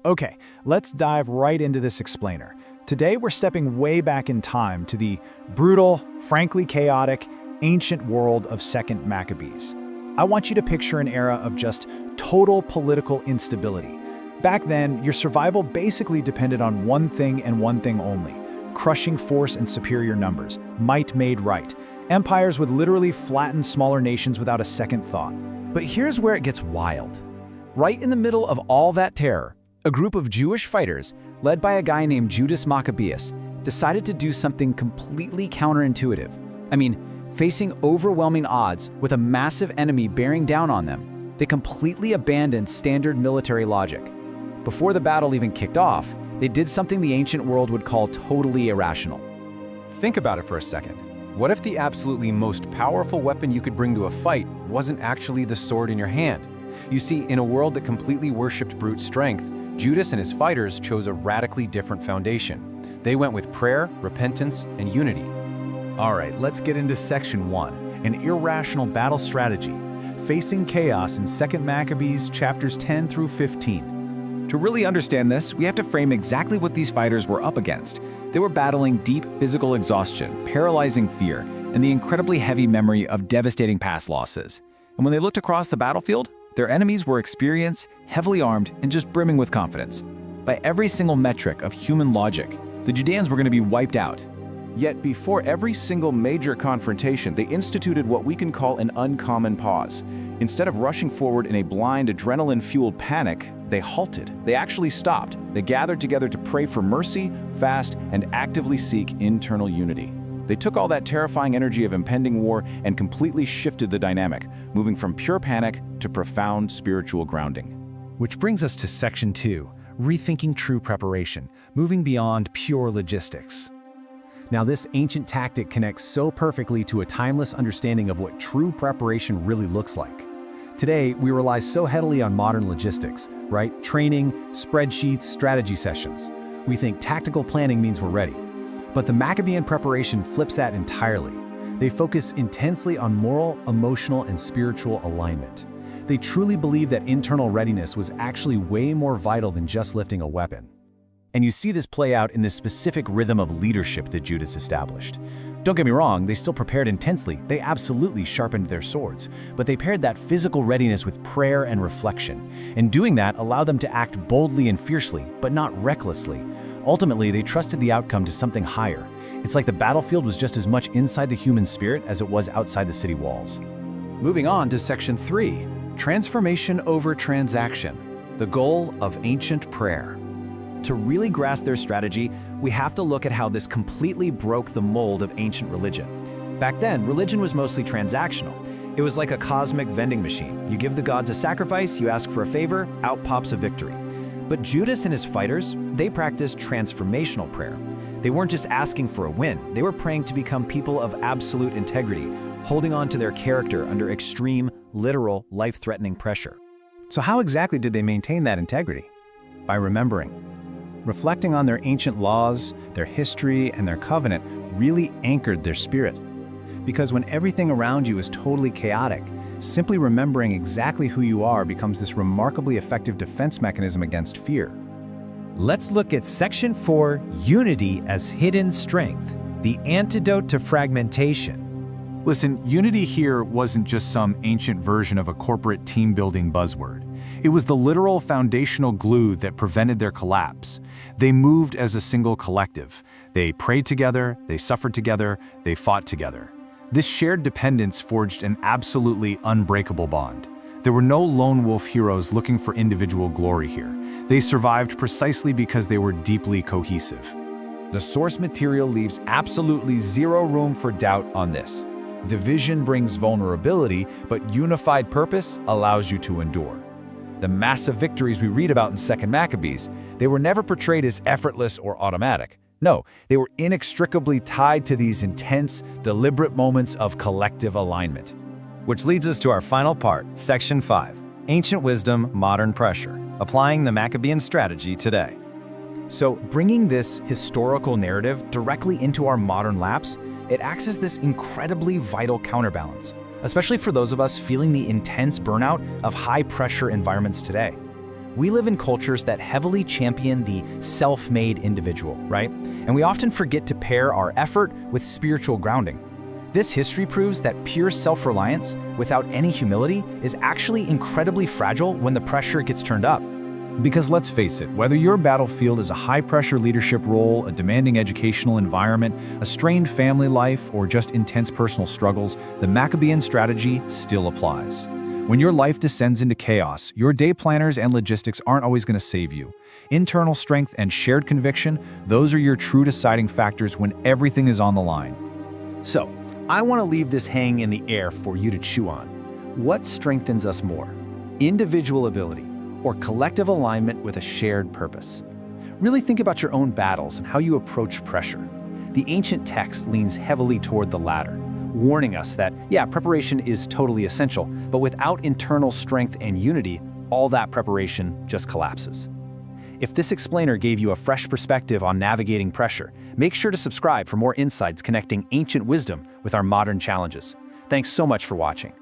Okay, let's dive right into this explainer. Today we're stepping way back in time to the brutal, frankly chaotic, ancient world of 2nd Maccabees. I want you to picture an era of just total political instability. Back then, your survival basically depended on one thing and one thing only: crushing force and superior numbers, might made right. Empires would literally flatten smaller nations without a second thought. But here's where it gets wild. Right in the middle of all that terror, a group of Jewish fighters, led by a guy named Judas Maccabeus, decided to do something completely counterintuitive. I mean, facing overwhelming odds with a massive enemy bearing down on them, they completely abandoned standard military logic. Before the battle even kicked off, they did something the ancient world would call totally irrational. Think about it for a second. What if the absolutely most powerful weapon you could bring to a fight wasn't actually the sword in your hand? You see, in a world that completely worshipped brute strength, Judas and his fighters chose a radically different foundation. They went with prayer, repentance, and unity. All right, let's get into Section 1, an irrational battle strategy, facing chaos in 2nd Maccabees chapters 10 through 15. To really understand this, we have to frame exactly what these fighters were up against. They were battling deep physical exhaustion, paralyzing fear, and the incredibly heavy memory of devastating past losses. And when they looked across the battlefield, their enemies were experienced, heavily armed, and just brimming with confidence. By every single metric of human logic, the Judeans were going to be wiped out. Yet before every single major confrontation, they instituted what we can call an uncommon pause. Instead of rushing forward in a blind, adrenaline-fueled panic, they halted. They actually stopped. They gathered together to pray for mercy, fast, and actively seek internal unity. They took all that terrifying energy of impending war and completely shifted the dynamic, moving from pure panic to profound spiritual grounding. Which brings us to Section 2, rethinking true preparation, moving beyond pure logistics. Now, this ancient tactic connects so perfectly to a timeless understanding of what true preparation really looks like. Today, we rely so heavily on modern logistics, right? Training, spreadsheets, strategy sessions. We think tactical planning means we're ready. But the Maccabean preparation flips that entirely. They focus intensely on moral, emotional, and spiritual alignment. They truly believe that internal readiness was actually way more vital than just lifting a weapon. And you see this play out in the specific rhythm of leadership that Judas established. Don't get me wrong, they still prepared intensely. They absolutely sharpened their swords. But they paired that physical readiness with prayer and reflection. And doing that allowed them to act boldly and fiercely, but not recklessly. Ultimately, they trusted the outcome to something higher. It's like the battlefield was just as much inside the human spirit as it was outside the city walls. Moving on to Section 3, transformation over transaction, the goal of ancient prayer. To really grasp their strategy, we have to look at how this completely broke the mold of ancient religion. Back then, religion was mostly transactional. It was like a cosmic vending machine. You give the gods a sacrifice, you ask for a favor, out pops a victory. But Judas and his fighters, they practiced transformational prayer. They weren't just asking for a win, they were praying to become people of absolute integrity, holding on to their character under extreme, literal, life-threatening pressure. So how exactly did they maintain that integrity? By remembering. Reflecting on their ancient laws, their history, and their covenant really anchored their spirit. Because when everything around you is totally chaotic, simply remembering exactly who you are becomes this remarkably effective defense mechanism against fear. Let's look at Section 4, Unity as Hidden Strength, the antidote to fragmentation. Listen, unity here wasn't just some ancient version of a corporate team-building buzzword. It was the literal foundational glue that prevented their collapse. They moved as a single collective. They prayed together, they suffered together, they fought together. This shared dependence forged an absolutely unbreakable bond. There were no lone wolf heroes looking for individual glory here. They survived precisely because they were deeply cohesive. The source material leaves absolutely zero room for doubt on this. Division brings vulnerability, but unified purpose allows you to endure. The massive victories we read about in 2nd Maccabees, they were never portrayed as effortless or automatic. No, they were inextricably tied to these intense, deliberate moments of collective alignment. Which leads us to our final part, Section 5, Ancient Wisdom, Modern Pressure, applying the Maccabean strategy today. So bringing this historical narrative directly into our modern laps, it acts as this incredibly vital counterbalance, especially for those of us feeling the intense burnout of high-pressure environments today. We live in cultures that heavily champion the self-made individual, right? And we often forget to pair our effort with spiritual grounding. This history proves that pure self-reliance without any humility is actually incredibly fragile when the pressure gets turned up. Because let's face it, whether your battlefield is a high-pressure leadership role, a demanding educational environment, a strained family life, or just intense personal struggles, the Maccabean strategy still applies. When your life descends into chaos, your day planners and logistics aren't always going to save you. Internal strength and shared conviction, those are your true deciding factors when everything is on the line. So, I want to leave this hanging in the air for you to chew on. What strengthens us more? Individual ability or collective alignment with a shared purpose? Really think about your own battles and how you approach pressure. The ancient text leans heavily toward the latter, warning us that, yeah, preparation is totally essential, but without internal strength and unity, all that preparation just collapses. If this explainer gave you a fresh perspective on navigating pressure, make sure to subscribe for more insights connecting ancient wisdom with our modern challenges. Thanks so much for watching.